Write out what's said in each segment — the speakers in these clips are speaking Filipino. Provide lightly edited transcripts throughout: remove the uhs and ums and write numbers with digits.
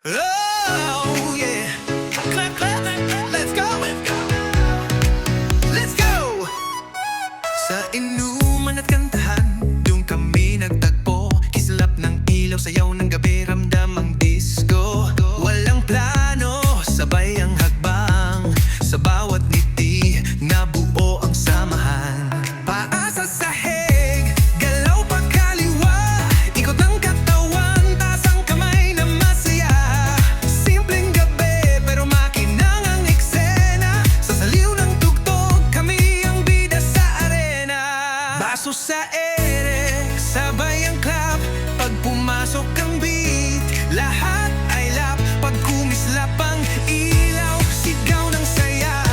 Oh, yeah. Clap, clap, let's go. Let's go. Sa inuman at kantahan, doon kami nagtagpo. Kislap ng ilaw, sayaw ng gabi, ramdam ang disco. Walang plano, sabay ang hagbang. Sa bawat ngiti, nabuo ang samahan. Paa sa sahig, galaw pagkaliwa. Ikot ang katawan, taas ang kamay na masaya. Simpleng gabi, pero makinang ang eksena. Sa saliw ng tugtog, kami ang bida sa arena. Baso sa ere, sabay ang clap. Pag pumasok ang beat, lahat ay lap. Pag kumislap ang ilaw, sigaw ng saya.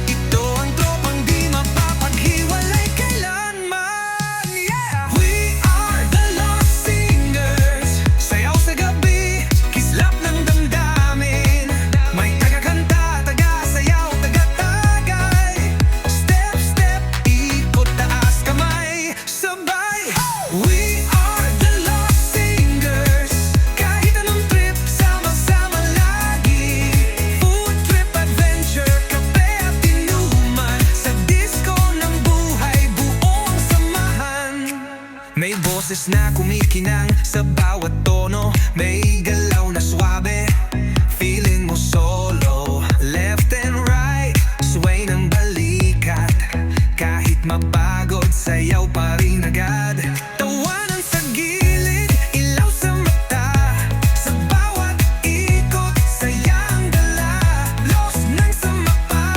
Ito ang tropang di mapapaghiwalay kailanman. Yeah! We are the Lost Singers. Sayaw sa gabi, kislap ng damdamin. May taga-kanta, taga-sayaw, taga-tagay. Step, step, ikot taas kamay, sabay. We are the Lost Singers. Kahit anong trip, sama-sama lagi. Food trip, adventure, kape at inuman. Sa disco ng buhay, buong samahan. May boses na kumikinang sa bawat tono. May galaw na swabe, feeling mo solo. Left and right, sway ng balikat. Kahit mapagod, sayaw pa rin agad. Tawanan sa gilid, ilaw sa mata. Sa bawat ikot, saya ang dala. Lost nang sa mapa,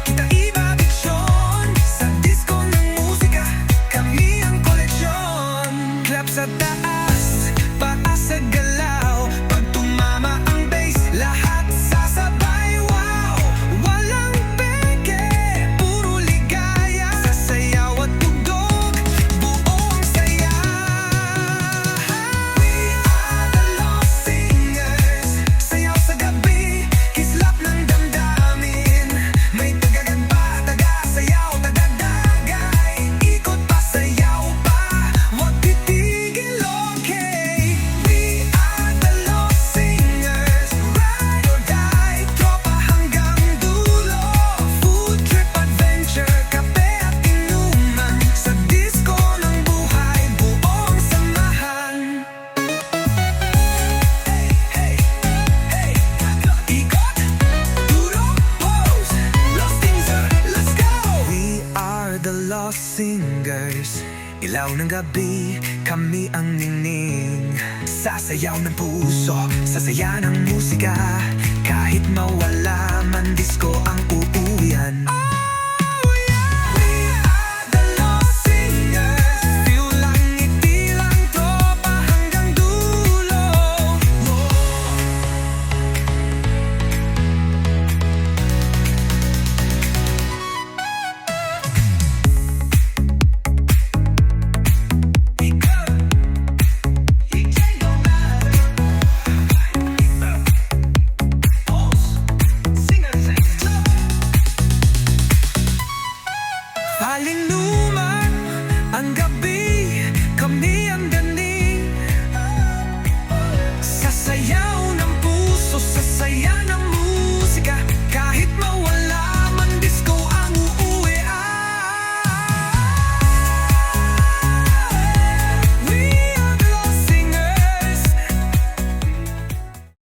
kita iba diksyon. Sa disco ng musika, kami ang koleksyon. Clap sa taas, paa sa galaw. Pag tumama ang bass, lahat sasabay. Wow, walang peke, puro ligaya. Sa sayaw at tugtog, buo ang saya. We are the Lost Singers. Sayaw sa gabi, kislap ng damdamin. May tagagamba, taga-sayaw, taga-dagay. Ikot pa, sayaw pa, wag titigil, okay. We are the Lost Singers. Ride or die, tropa hanggang dulo. Food trip, adventure, kape at inuman. Sa disco ng buhay, buong samahan. Hey, hey, hey. Ikot, duro, pose. Lost Singer, let's go. We are the Lost Singers. Ilaw ng gabi, kami ang ningning. Sasayaw ng puso, sasaya ng musika. Kahit mawala man, disco ang uuwian.